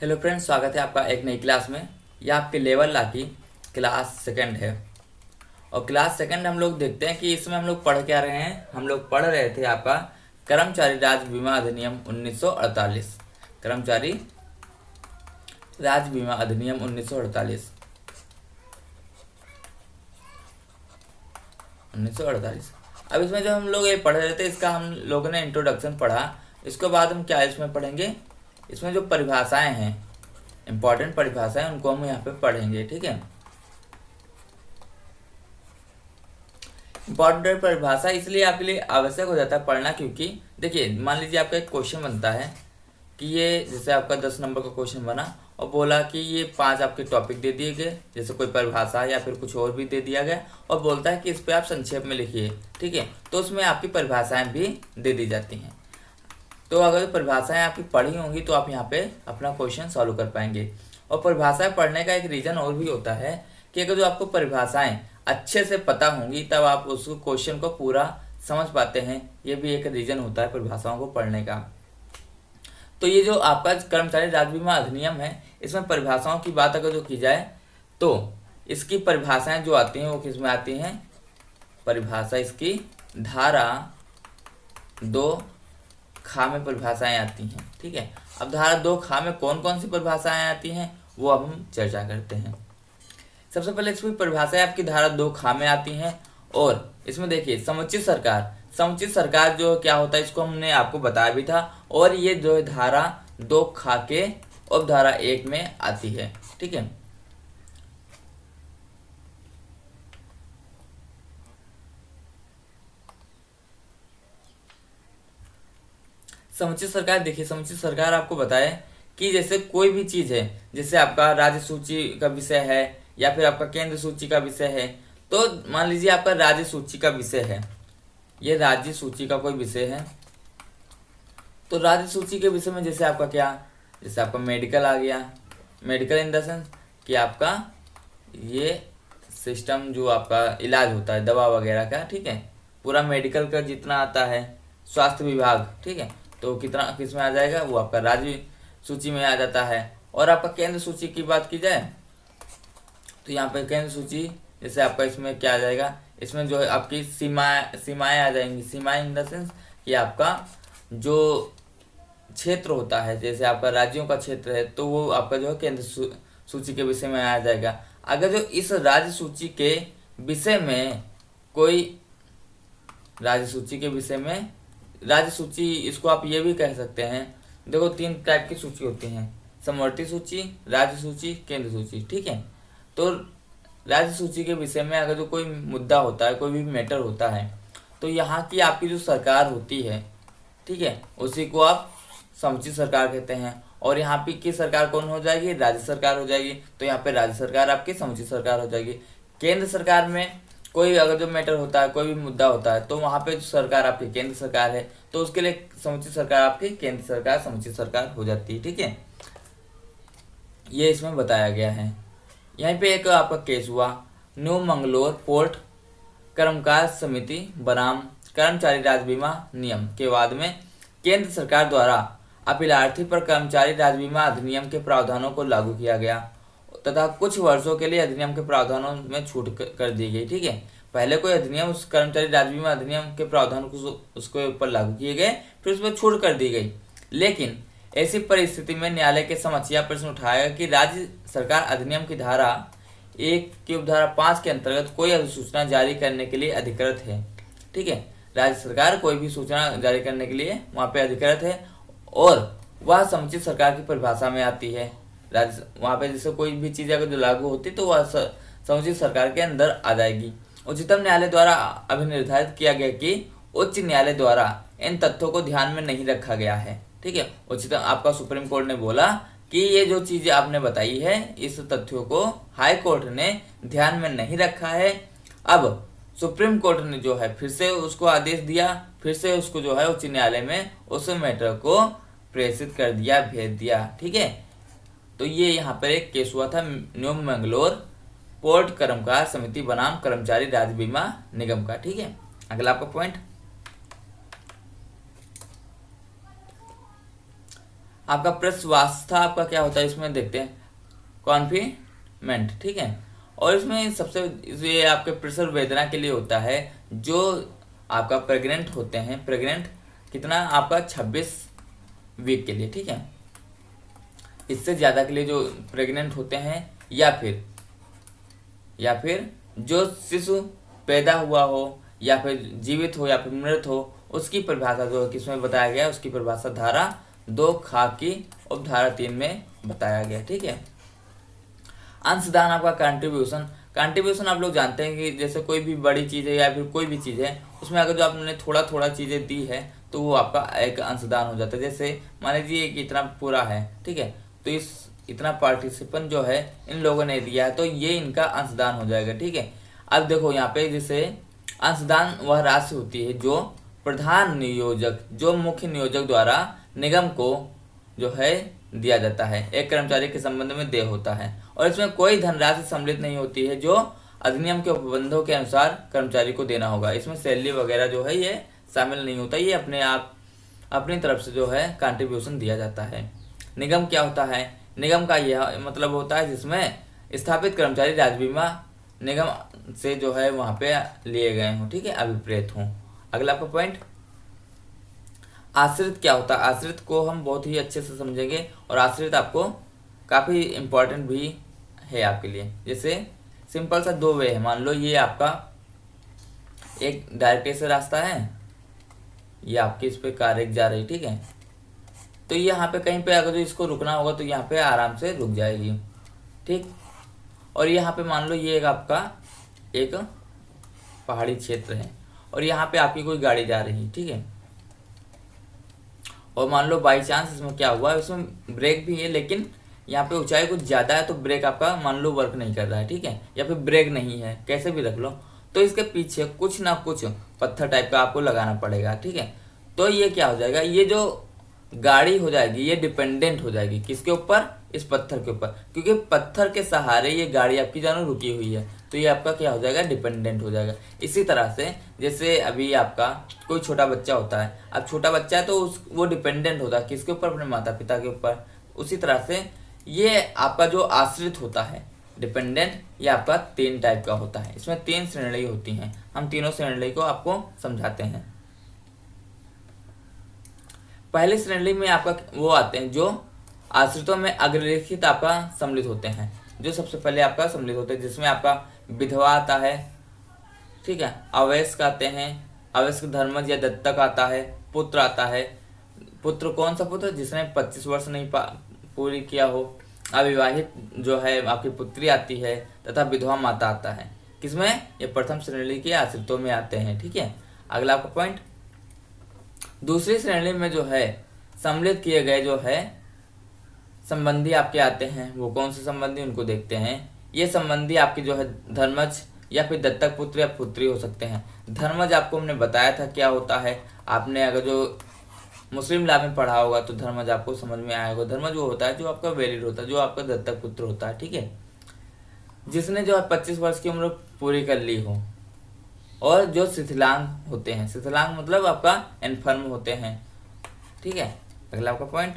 Hello friends, स्वागत है आपका एक नई क्लास में। यह आपके लेवल ला की क्लास सेकंड है। और क्लास सेकंड हम लोग देखते हैं कि इसमें हम लोग पढ़ क्या रहे हैं। हम लोग पढ़ रहे थे आपका कर्मचारी राज्य बीमा अधिनियम 1948। कर्मचारी राज्य बीमा अधिनियम 1948। अब इसमें जो हम लोग ये पढ़ रहे थे, इसका हम लोगों ने इंट्रोडक्शन पढ़ा। इसके बाद हम क्या इसमें पढ़ेंगे, इसमें जो परिभाषाएं हैं, इंपॉर्टेंट परिभाषाएं, उनको हम यहाँ पे पढ़ेंगे। ठीक है, इंपॉर्टेंट परिभाषा इसलिए आपके लिए आवश्यक हो जाता है पढ़ना, क्योंकि देखिए मान लीजिए आपका एक क्वेश्चन बनता है कि ये जैसे आपका 10 नंबर का क्वेश्चन बना और बोला कि ये 5 आपके टॉपिक दे दिए गए, जैसे कोई परिभाषा या फिर कुछ और भी दे दिया गया, और बोलता है कि इस पर आप संक्षेप में लिखिए। ठीक है, तो उसमें आपकी परिभाषाएं भी दे दी जाती हैं। तो अगर परिभाषाएं आपकी पढ़ी होंगी तो आप यहाँ पे अपना क्वेश्चन सॉल्व कर पाएंगे। और परिभाषाएं पढ़ने का एक रीज़न और भी होता है कि अगर जो आपको परिभाषाएं अच्छे से पता होंगी तब आप उस क्वेश्चन को पूरा समझ पाते हैं। ये भी एक रीज़न होता है परिभाषाओं को पढ़ने का। तो ये जो आपका कर्मचारी राज्य बीमा अधिनियम है, इसमें परिभाषाओं की बात अगर जो की जाए तो इसकी परिभाषाएं जो आती हैं वो किस में आती हैं, परिभाषा इसकी धारा 2 खा में परिभाषाएं आती हैं। ठीक है, अब धारा 2 खा में कौन कौन सी परिभाषाएं आती हैं वो अब हम चर्चा करते हैं। सबसे पहले इसमें परिभाषाएं आपकी धारा 2 खा में आती हैं। और इसमें देखिए समुचित सरकार जो क्या होता है, इसको हमने आपको बताया भी था। और ये जो धारा 2 खा के और धारा 1 में आती है। ठीक है, समुचित सरकार, देखिए समुचित सरकार आपको बताए कि जैसे कोई भी चीज है, जैसे आपका राज्य सूची का विषय है या फिर आपका केंद्र सूची का विषय है। तो मान लीजिए आपका राज्य सूची का विषय है, ये राज्य सूची का कोई विषय है। तो राज्य सूची के विषय में जैसे आपका क्या, जैसे आपका मेडिकल आ गया, मेडिकल इन द सेंस कि आपका ये सिस्टम जो आपका इलाज होता है दवा वगैरह का। ठीक है, पूरा मेडिकल का जितना आता है, स्वास्थ्य विभाग। ठीक है, तो कितना किस में आ जाएगा, वो आपका राज्य सूची में आ जाता है। और आपका केंद्र सूची की बात की जाए तो यहाँ पे केंद्र सूची जैसे आपका इसमें क्या आ जाएगा, इसमें जो है आपकी सीमाएं आ जाएंगी। सीमाएं इन द सेंस कि आपका जो क्षेत्र होता है, जैसे आपका राज्यों का क्षेत्र है, तो वो आपका जो है केंद्र सूची के विषय में आ जाएगा। अगर जो इस राज्य सूची के विषय में कोई राज्य सूची के विषय में राज्य सूची, इसको आप ये भी कह सकते हैं। देखो 3 टाइप की सूची होती हैं, समवर्ती सूची, राज्य सूची, केंद्र सूची। ठीक है, तो राज्य सूची के विषय में अगर जो कोई मुद्दा होता है, कोई भी मैटर होता है, तो यहाँ की आपकी जो सरकार होती है, ठीक है, उसी को आप समुचित सरकार कहते हैं। और यहाँ पे की सरकार कौन हो जाएगी, राज्य सरकार हो जाएगी। तो यहाँ पे राज्य सरकार आपकी समुचित सरकार हो जाएगी। केंद्र सरकार में कोई अगर जो मैटर होता है, कोई भी मुद्दा होता है, तो वहाँ पे सरकार आपकी केंद्र सरकार है, तो उसके लिए समुचित सरकार आपकी केंद्र सरकार समुचित सरकार हो जाती है। ठीक है, ये इसमें बताया गया है। यहीं पे एक आपका केस हुआ, न्यू मंगलोर पोर्ट कर्मकार समिति बनाम कर्मचारी राज्य बीमा नियम के बाद में केंद्र सरकार द्वारा अपीलार्थी पर कर्मचारी राज्य बीमा अधिनियम के प्रावधानों को लागू किया गया तथा कुछ वर्षों के लिए अधिनियम के प्रावधानों में छूट कर दी गई। ठीक है, पहले कोई अधिनियम उस कर्मचारी राज्य बीमा अधिनियम के प्रावधान को उसके ऊपर लागू किए गए, फिर उसमें छूट कर दी गई। लेकिन ऐसी परिस्थिति में न्यायालय के समक्ष यह प्रश्न उठाया कि राज्य सरकार अधिनियम की धारा 1 की उपधारा 5 के अंतर्गत कोई अधिसूचना जारी करने के लिए अधिकृत है। ठीक है, राज्य सरकार कोई भी सूचना जारी करने के लिए वहाँ पे अधिकृत है और वह समुचित सरकार की परिभाषा में आती है। राज्य वहाँ पे जैसे कोई भी चीज़ अगर जो लागू होती तो वह समुचित सरकार के अंदर आ जाएगी। उच्चतम न्यायालय द्वारा अभिनिर्धारित किया गया कि उच्च न्यायालय द्वारा इन तथ्यों को ध्यान में नहीं रखा गया है। ठीक है, उच्चतम आपका सुप्रीम कोर्ट ने बोला कि ये जो चीजें आपने बताई है, इस तथ्यों को हाई कोर्ट ने ध्यान में नहीं रखा है। अब सुप्रीम कोर्ट ने जो है फिर से उसको आदेश दिया, फिर से उसको जो है उच्च न्यायालय में उस मैटर को प्रेषित कर दिया, भेज दिया। ठीक है, तो ये यहाँ पर एक केस हुआ था न्यू मंगलोर पोर्ट कर्मकार समिति बनाम कर्मचारी राज्य बीमा निगम का। ठीक है, अगला आपका पॉइंट, आपका प्रश्वावस्था आपका क्या होता है इसमें देखते हैं, कॉन्फिनेंट, ठीक है। और इसमें सबसे ये आपके प्रसव वेदना के लिए होता है, जो आपका प्रेग्नेंट होते हैं, प्रेग्नेंट कितना आपका 26 वीक के लिए, ठीक है। इससे ज़्यादा के लिए जो प्रेग्नेंट होते हैं, या फिर जो शिशु पैदा हुआ हो, या फिर जीवित हो, या फिर मृत हो, उसकी परिभाषा जो किसमें बताया गया है, उसकी परिभाषा धारा 2 खा की उपधारा 3 में बताया गया, ठीक है। अंशदान आपका कंट्रीब्यूशन आप लोग जानते हैं कि जैसे कोई भी बड़ी चीज़ है या फिर कोई भी चीज़ है, उसमें अगर जो आपने थोड़ा थोड़ा चीज़ें दी है तो वो आपका एक अंशदान हो जाता है। जैसे मान लीजिए कि इतना पूरा है, ठीक है, तो इस इतना पार्टिसिपेंट जो है इन लोगों ने दिया है, तो ये इनका अंशदान हो जाएगा, ठीक है। अब देखो यहाँ पे जैसे अंशदान वह राशि होती है जो प्रधान नियोजक, जो मुख्य नियोजक द्वारा निगम को जो है दिया जाता है, एक कर्मचारी के संबंध में देय होता है। और इसमें कोई धनराशि सम्मिलित नहीं होती है जो अधिनियम के उपबंधों के अनुसार कर्मचारी को देना होगा। इसमें सैलरी वगैरह जो है ये शामिल नहीं होता, ये अपने आप अपनी तरफ से जो है कंट्रीब्यूशन दिया जाता है। निगम क्या होता है, निगम का यह मतलब होता है जिसमें स्थापित कर्मचारी राज्य बीमा निगम से जो है वहाँ पे लिए गए हों, ठीक है, अभिप्रेत हों। अगला आपका पॉइंट आश्रित क्या होता है। आश्रित को हम बहुत ही अच्छे से समझेंगे, और आश्रित आपको काफ़ी इम्पोर्टेंट भी है आपके लिए। जैसे सिंपल सा 2 वे है, मान लो ये आपका एक डायरेक्ट से रास्ता है, ये आपकी इस पे कार एक जा रही, ठीक है, तो यहाँ पे कहीं पे अगर जो इसको रुकना होगा तो यहाँ पे आराम से रुक जाएगी, ठीक। और यहाँ पे मान लो ये एक आपका एक पहाड़ी क्षेत्र है, और यहाँ पे आपकी कोई गाड़ी जा रही है, ठीक है, और मान लो बाई चांस इसमें क्या हुआ, इसमें ब्रेक भी है लेकिन यहाँ पे ऊंचाई कुछ ज़्यादा है तो ब्रेक आपका मान लो वर्क नहीं कर रहा है, ठीक है, या फिर ब्रेक नहीं है, कैसे भी रख लो, तो इसके पीछे कुछ ना कुछ पत्थर टाइप का आपको लगाना पड़ेगा, ठीक है। तो ये क्या हो जाएगा, ये जो गाड़ी हो जाएगी ये डिपेंडेंट हो जाएगी किसके ऊपर, इस पत्थर के ऊपर, क्योंकि पत्थर के सहारे ये गाड़ी आपकी जानो रुकी हुई है, तो ये आपका क्या हो जाएगा, डिपेंडेंट हो जाएगा। इसी तरह से जैसे अभी आपका कोई छोटा बच्चा होता है, अब छोटा बच्चा है तो वो डिपेंडेंट होता है किसके ऊपर, अपने माता पिता के ऊपर। उसी तरह से ये आपका जो आश्रित होता है डिपेंडेंट, ये आपका 3 टाइप का होता है। इसमें 3 श्रेणी होती हैं, हम तीनों श्रेणी को आपको समझाते हैं। पहली श्रेणी में आपका वो आते हैं जो आश्रितों में अग्रलिखित आपका सम्मिलित होते हैं, जो सबसे पहले आपका सम्मिलित होते हैं, जिसमें आपका विधवा आता है, ठीक है, अवयस्क आते हैं, अवयस्क धर्मज या दत्तक आता है, पुत्र आता है, पुत्र कौन सा पुत्र, जिसने 25 वर्ष नहीं पूरी किया हो, अविवाहित जो है आपकी पुत्री आती है, तथा विधवा माता आता है। किसमें, ये प्रथम श्रेणी के आश्रितों में आते हैं, ठीक है। अगला आपका पॉइंट, दूसरी श्रेणी में जो है सम्मिलित किए गए जो है संबंधी आपके आते हैं। वो कौन से संबंधी, उनको देखते हैं। ये संबंधी आपके जो है धर्मज या फिर दत्तक पुत्र या पुत्री हो सकते हैं। धर्मज आपको हमने बताया था क्या होता है, आपने अगर जो मुस्लिम लॉ में पढ़ा होगा तो धर्मज आपको समझ में आया होगा। धर्मज वो होता है जो आपका वैलिड होता है, जो आपका दत्तक पुत्र होता है, ठीक है, जिसने जो है 25 वर्ष की उम्र पूरी कर ली हो। और जो शिथिलांग होते हैं, शिथिलांग मतलब आपका इन्फर्म होते हैं, ठीक है। अगला आपका पॉइंट,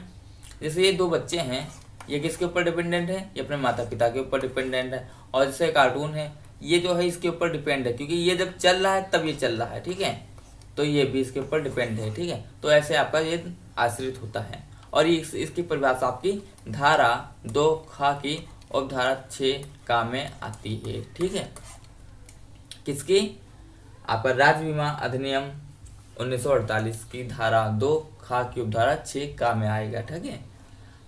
जैसे ये 2 बच्चे हैं, ये किसके ऊपर डिपेंडेंट है, ये अपने माता पिता के ऊपर डिपेंडेंट है। और जैसे कार्टून है, ये जो है इसके ऊपर डिपेंड है, क्योंकि ये जब चल रहा है तब ये चल रहा है, ठीक है, तो ये भी इसके ऊपर डिपेंड है, ठीक है। तो ऐसे आपका ये आश्रित होता है। और ये इसकी परिभाषा आपकी धारा 2 खा की और धारा 6 का में आती है, ठीक है। किसकी, आपका राज्य बीमा अधिनियम 1948 की धारा 2 खा की उपधारा 6 का में आएगा, ठीक है।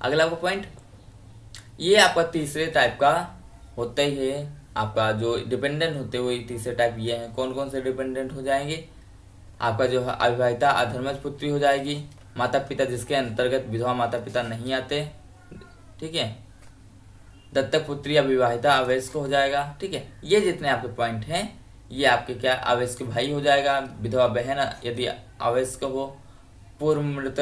अगला आपका पॉइंट, ये आपका तीसरे टाइप का होता ही है। आपका जो डिपेंडेंट होते हुए तीसरे टाइप ये हैं, कौन कौन से डिपेंडेंट हो जाएंगे, आपका जो है अविवाहिता अधर्मज पुत्री हो जाएगी, माता पिता जिसके अंतर्गत विधवा माता पिता नहीं आते, ठीक है, दत्तक पुत्री अविवाहिता अवयस्क हो जाएगा, ठीक है। ये जितने आपके पॉइंट हैं ये आपके क्या अवयस्क भाई हो जाएगा, विधवा बहन यदि अवयस्क हो, पूर्व मृत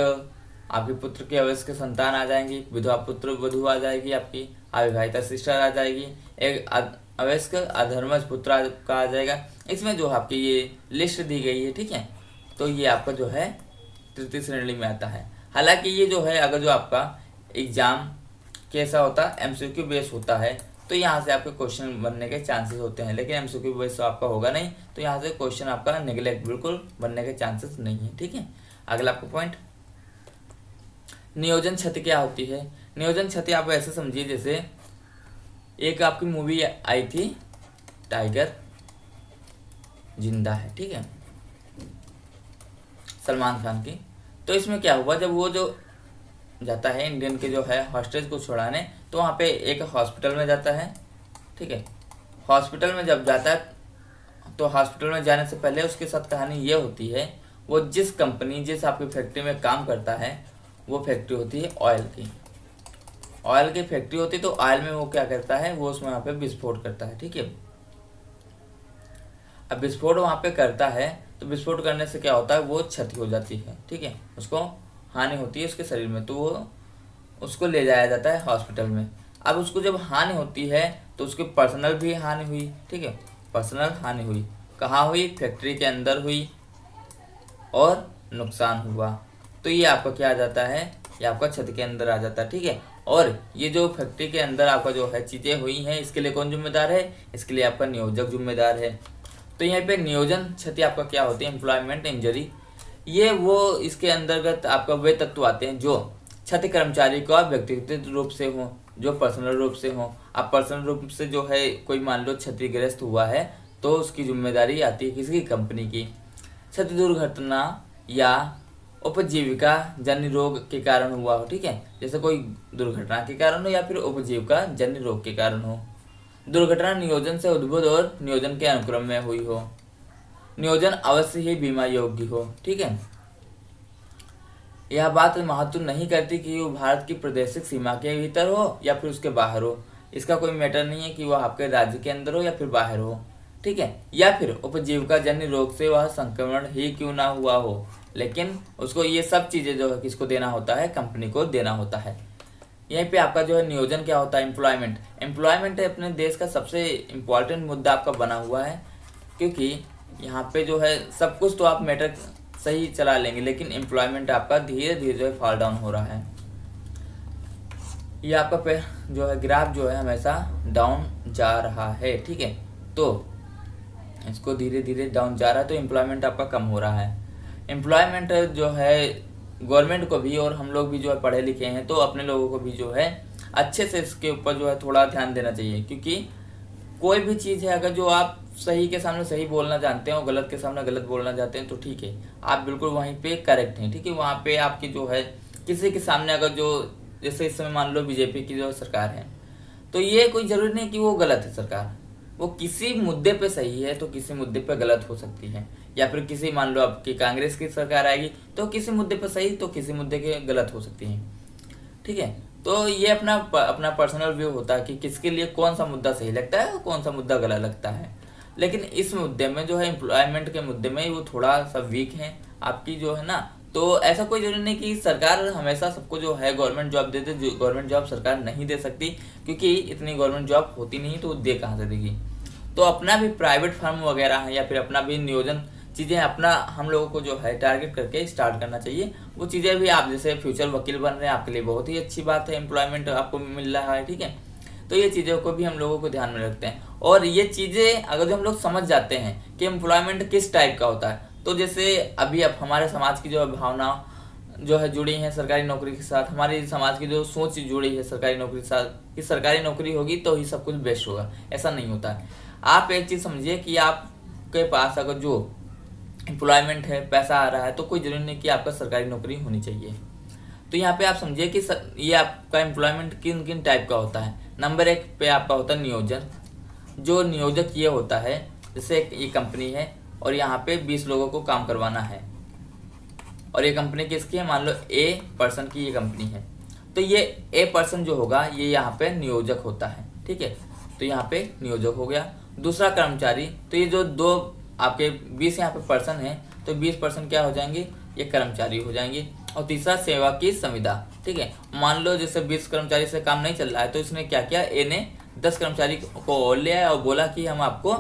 आपके पुत्र के अवयस्क संतान आ जाएंगी, विधवा पुत्र वधू आ जाएगी, आपकी अविवाहिता सिस्टर आ जाएगी, एक अवयस्क अधर्मज पुत्र का आ जाएगा। इसमें जो आपकी ये लिस्ट दी गई है, ठीक है, तो ये आपका जो है तृतीय श्रेणी में आता है। हालांकि ये जो है अगर जो आपका एग्जाम कैसा होता है एमसीक्यू बेस होता है तो यहाँ से आपके क्वेश्चन बनने के चांसेस होते हैं, लेकिन एमसीक्यू बेस तो आपका होगा नहीं, तो यहाँ से क्वेश्चन आपका नेग्लेक्ट बिल्कुल बनने के चांसेस नहीं है। ठीक है, अगला आपका पॉइंट, नियोजन क्षति क्या होती है। नियोजन क्षति आप ऐसे समझिए जैसे एक आपकी मूवी आई थी टाइगर जिंदा है, ठीक है, सलमान खान की। तो इसमें क्या हुआ, जब वो जो जाता है इंडियन के जो है हॉस्टेज को छुड़ाने, तो वहाँ पे एक हॉस्पिटल में जाता है। ठीक है, हॉस्पिटल में जब जाता है तो हॉस्पिटल में जाने से पहले उसके साथ कहानी ये होती है, वो जिस कंपनी जिस आपकी फैक्ट्री में काम करता है वो फैक्ट्री होती है ऑयल की। ऑयल की फैक्ट्री होती है तो ऑयल में वो क्या करता है, वो उसमें वहाँ पे विस्फोट करता है। ठीक है, अब विस्फोट वहाँ पे करता है तो विस्फोट करने से क्या होता है, वो क्षति हो जाती है। ठीक है, उसको हानि होती है उसके शरीर में, तो वो उसको ले जाया जाता है हॉस्पिटल में। अब उसको जब हानि होती है तो उसकी पर्सनल भी हानि हुई। ठीक है, पर्सनल हानि हुई, कहाँ हुई, फैक्ट्री के अंदर हुई और नुकसान हुआ, तो ये आपका क्या आ जाता है, ये आपका क्षति के अंदर आ जाता है। ठीक है, और ये जो फैक्ट्री के अंदर आपका जो है चीज़ें हुई हैं, इसके लिए कौन जिम्मेदार है, इसके लिए आपका नियोजक जिम्मेदार है। तो यहाँ पे नियोजन क्षति आपका क्या होती है, एम्प्लॉयमेंट इंजरी, ये वो इसके अंतर्गत आपका वे तत्व आते हैं जो क्षति कर्मचारी को आप व्यक्तिगत रूप से हो, जो पर्सनल रूप से हो। आप पर्सनल रूप से जो है कोई मान लो क्षतिग्रस्त हुआ है तो उसकी जिम्मेदारी आती है किसी कंपनी की। क्षति दुर्घटना या उपजीविका जन्य रोग के कारण हुआ हो। ठीक है, जैसे कोई दुर्घटना के कारण हो या फिर उपजीविका जन्य रोग के कारण हो। दुर्घटना नियोजन से उद्भुत और नियोजन के अनुक्रम में हुई हो। नियोजन अवश्य ही बीमा योग्य हो। ठीक है, यह बात महत्व नहीं करती कि वो भारत की प्रादेशिक सीमा के भीतर हो या फिर उसके बाहर हो। इसका कोई मैटर नहीं है कि वह आपके राज्य के अंदर हो या फिर बाहर हो। ठीक है, या फिर उपजीविका जन्य रोग से वह संक्रमण ही क्यों ना हुआ हो, लेकिन उसको ये सब चीजें जो है किसको देना होता है, कंपनी को देना होता है। यहीं पे आपका जो है नियोजन क्या होता है, एम्प्लॉयमेंट। एम्प्लॉयमेंट अपने देश का सबसे इम्पोर्टेंट मुद्दा आपका बना हुआ है, क्योंकि यहाँ पे जो है सब कुछ तो आप मैटर सही चला लेंगे, लेकिन एम्प्लॉयमेंट आपका धीरे धीरे जो है फॉल डाउन हो रहा है। ये आपका जो है ग्राफ जो है हमेशा डाउन जा रहा है। ठीक है, तो इसको धीरे धीरे डाउन जा रहा है, तो एम्प्लॉयमेंट आपका कम हो रहा है। एम्प्लॉयमेंट जो है गवर्नमेंट को भी और हम लोग भी जो है पढ़े लिखे हैं तो अपने लोगों को भी जो है अच्छे से इसके ऊपर जो है थोड़ा ध्यान देना चाहिए, क्योंकि कोई भी चीज़ है अगर जो आप सही के सामने सही बोलना जानते हैं और गलत के सामने गलत बोलना चाहते हैं तो ठीक है, आप बिल्कुल वहीं पे करेक्ट हैं। ठीक है, वहाँ पे आपकी जो है किसी के सामने अगर जो जैसे इस समय मान लो बीजेपी की जो सरकार है, तो ये कोई जरूरी नहीं कि वो गलत है सरकार, वो किसी मुद्दे पे सही है तो किसी मुद्दे पे गलत हो सकती है। या फिर किसी मान लो आपकी कांग्रेस की सरकार आएगी तो किसी मुद्दे पे सही तो किसी मुद्दे के गलत हो सकती है। ठीक है, तो ये अपना पर्सनल व्यू होता है कि किसके लिए कौन सा मुद्दा सही लगता है और कौन सा मुद्दा गलत लगता है। लेकिन इस मुद्दे में जो है एम्प्लॉयमेंट के मुद्दे में वो थोड़ा सा वीक है आपकी जो है ना। तो ऐसा कोई जरूरी नहीं कि सरकार हमेशा सबको जो है गवर्नमेंट जॉब दे दे। गवर्नमेंट जॉब सरकार नहीं दे सकती, क्योंकि इतनी गवर्नमेंट जॉब होती नहीं, तो दे कहाँ से देगी। तो अपना भी प्राइवेट फर्म वगैरह है या फिर अपना भी नियोजन चीज़ें अपना हम लोगों को जो है टारगेट करके स्टार्ट करना चाहिए। वो चीज़ें भी आप जैसे फ्यूचर वकील बन रहे हैं, आपके लिए बहुत ही अच्छी बात है, एम्प्लॉयमेंट आपको मिल रहा है। ठीक है, तो ये चीज़ों को भी हम लोगों को ध्यान में रखते हैं। और ये चीज़ें अगर जो हम लोग समझ जाते हैं कि एम्प्लॉयमेंट किस टाइप का होता है, तो जैसे अभी अब हमारे समाज की जो भावना जो है जुड़ी है सरकारी नौकरी के साथ, हमारी समाज की जो सोच जुड़ी है सरकारी नौकरी के साथ कि सरकारी नौकरी होगी तो ही सब कुछ बेस्ट होगा, ऐसा नहीं होता है। आप एक चीज़ समझिए कि आपके पास अगर जो एम्प्लॉयमेंट है, पैसा आ रहा है, तो कोई जरूरी नहीं कि आपका सरकारी नौकरी होनी चाहिए। तो यहाँ पे आप समझिए कि ये आपका एम्प्लॉयमेंट किन किन टाइप का होता है। नंबर 1 पे आपका होता है नियोजन। जो नियोजक ये होता है, जैसे ये कंपनी है और यहाँ पे 20 लोगों को काम करवाना है और ये कंपनी किसकी है, मान लो ए पर्सन की ये कंपनी है, तो ये ए पर्सन जो होगा ये यहाँ पे नियोजक होता है। ठीक है, तो यहाँ पे नियोजक हो गया। दूसरा कर्मचारी, तो ये जो दो आपके 20 यहाँ पे पर्सन है तो 20 पर्सन क्या हो जाएंगे, ये कर्मचारी हो जाएंगे। और तीसरा सेवा की संविदा। ठीक है, मान लो जैसे 20 कर्मचारी से काम नहीं चल रहा है तो इसने क्या किया, ए ने 10 कर्मचारी को और ले आया और बोला कि हम आपको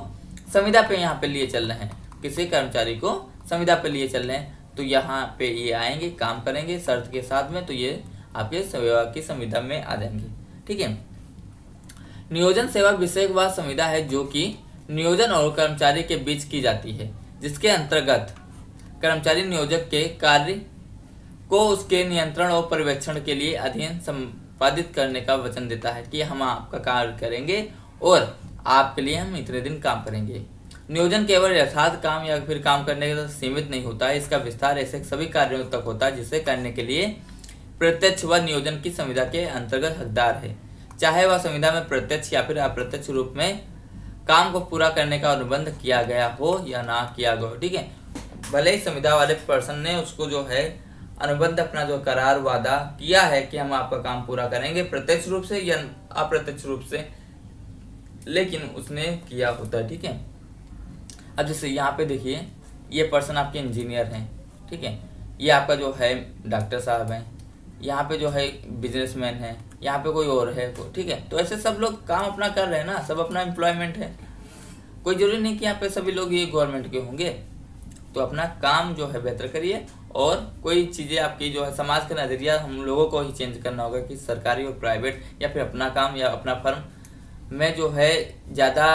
संविदा पे यहाँ पे लिए चल रहे हैं, किसी कर्मचारी को संविदा पे लिए चल रहे हैं। तो यहाँ पे ये आएंगे, काम करेंगे शर्त के साथ में, तो ये आपके सेवा की संविदा में आ जाएंगे। ठीक है। नियोजन सेवा विषयवार संविदा है जो कि नियोजन और कर्मचारी के बीच की जाती है, जिसके अंतर्गत कर्मचारी नियोजक के कार्य को उसके नियंत्रण और पर्यवेक्षण के लिए अधीन संपादित करने का वचन देता है कि हम आपका कार्य करेंगे और आपके लिए हम इतने दिन काम करेंगे। नियोजन केवल यथार्थ काम या फिर काम करने के तक सीमित नहीं होता है, इसका विस्तार ऐसे सभी कार्यों तक होता है जिसे करने के लिए प्रत्यक्ष व नियोजन की संविदा के अंतर्गत हकदार है, चाहे वह संविदा में प्रत्यक्ष या फिर अप्रत्यक्ष रूप में काम को पूरा करने का अनुबंध किया गया हो या ना किया गया हो। ठीक है, भले ही संविदा वाले पर्सन ने उसको जो है अनुबंध, अपना जो करार वादा किया है कि हम आपका काम पूरा करेंगे प्रत्यक्ष रूप से या अप्रत्यक्ष रूप से, लेकिन उसने किया होता है। ठीक है। अब जैसे यहाँ पे देखिए, ये पर्सन आपके इंजीनियर हैं। ठीक है, ये आपका जो है डॉक्टर साहब हैं, यहाँ पे जो है बिजनेसमैन है, यहाँ पे कोई और है। ठीक है, तो ऐसे सब लोग काम अपना कर रहे हैं ना, सब अपना एम्प्लॉयमेंट है। कोई जरूरी नहीं कि यहाँ पे सभी लोग ये गवर्नमेंट के होंगे। तो अपना काम जो है बेहतर करिए, और कोई चीज़ें आपकी जो है समाज का नज़रिया हम लोगों को ही चेंज करना होगा कि सरकारी और प्राइवेट या फिर अपना काम या अपना फर्म में जो है ज़्यादा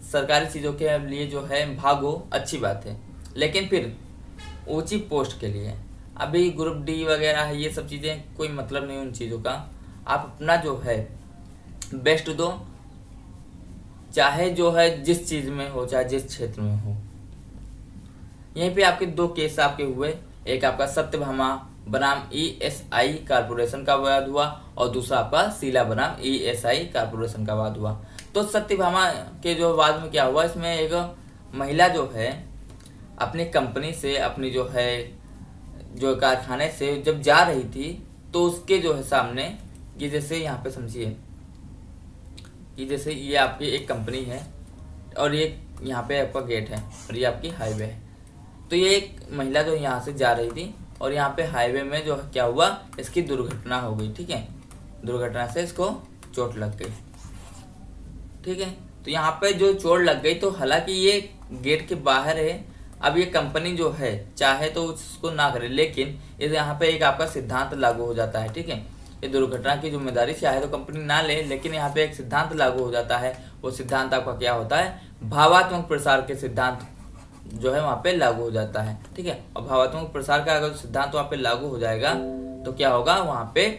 सरकारी चीज़ों के लिए जो है भागो, अच्छी बात है, लेकिन फिर ऊंची पोस्ट के लिए अभी ग्रुप डी वगैरह है, ये सब चीज़ें कोई मतलब नहीं उन चीज़ों का। आप अपना जो है बेस्ट दो, चाहे जो है जिस चीज़ में हो, चाहे जिस क्षेत्र में हो। यहीं पे आपके दो केस आपके हुए, एक आपका सत्यभामा बनाम ESI कारपोरेशन का वाद हुआ और दूसरा आपका शीला बनाम ESI कारपोरेशन का वाद हुआ। तो सत्यभामा के जो वाद में क्या हुआ, इसमें एक महिला जो है अपनी कंपनी से, अपनी जो है जो कारखाने से जब जा रही थी, तो उसके जो है सामने, ये जैसे यहाँ पे समझिए कि जैसे ये आपकी एक कंपनी है और ये यहाँ पे आपका गेट है और ये आपकी हाईवे है। तो ये एक महिला जो यहाँ से जा रही थी और यहाँ पे हाईवे में जो क्या हुआ, इसकी दुर्घटना हो गई। ठीक है, दुर्घटना से इसको चोट लग गई। ठीक है, तो यहाँ पे जो चोट लग गई, तो हालांकि ये गेट के बाहर है, अब ये कंपनी जो है चाहे तो उसको ना करे, लेकिन ये यहाँ पे एक आपका सिद्धांत लागू हो जाता है। ठीक है, ये दुर्घटना की जिम्मेदारी चाहे तो कंपनी ना ले, लेकिन यहाँ पे एक सिद्धांत लागू हो जाता है। वो सिद्धांत आपका क्या होता है, भावात्मक प्रसार के सिद्धांत जो है वहाँ पे लागू हो जाता है। ठीक है, और भावात्मक प्रसार का अगर सिद्धांत वहाँ पे लागू हो जाएगा तो क्या होगा, वहाँ पे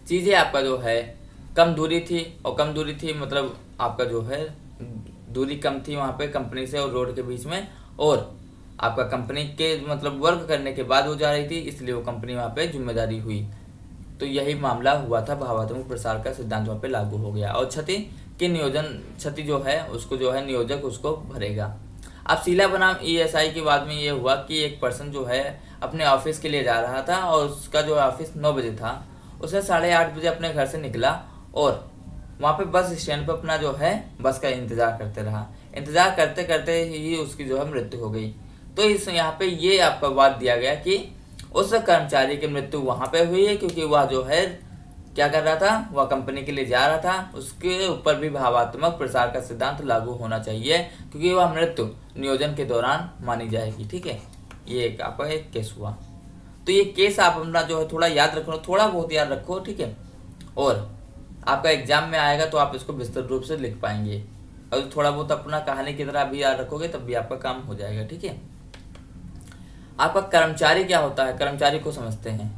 चीजें आपका जो है कम दूरी थी, और कम दूरी थी मतलब आपका जो है दूरी कम थी वहाँ पे कंपनी से और रोड के बीच में, और आपका कंपनी के मतलब वर्क करने के बाद वो जा रही थी, इसलिए वो कंपनी वहाँ पे जिम्मेदारी हुई। तो यही मामला हुआ था, भावात्मक प्रसार का सिद्धांत वहाँ पे लागू हो गया, और क्षति की नियोजन क्षति जो है उसको जो है नियोजक उसको भरेगा। अब शीला बनाम ESI के बाद में ये हुआ कि एक पर्सन जो है अपने ऑफिस के लिए जा रहा था और उसका जो ऑफिस 9 बजे था, उसे 8:30 बजे अपने घर से निकला और वहाँ पे बस स्टैंड पे अपना जो है बस का इंतजार करते रहा। इंतजार करते करते ही उसकी जो है मृत्यु हो गई। तो इस यहाँ पे ये आपका वाद दिया गया कि उस कर्मचारी की मृत्यु वहाँ पे हुई है क्योंकि वह जो है क्या कर रहा था, वह कंपनी के लिए जा रहा था, उसके ऊपर भी भावात्मक प्रसार का सिद्धांत लागू होना चाहिए क्योंकि वह मृत्यु नियोजन के दौरान मानी जाएगी। ठीक है, ये एक आपका एक केस हुआ। तो ये केस आप अपना जो है थोड़ा याद रखो, थोड़ा बहुत याद रखो। ठीक है, और आपका एग्जाम में आएगा तो आप इसको विस्तृत रूप से लिख पाएंगे, और थोड़ा बहुत अपना कहानी की तरह भी याद रखोगे तब भी आपका काम हो जाएगा। ठीक है, आपका कर्मचारी क्या होता है, कर्मचारी को समझते हैं।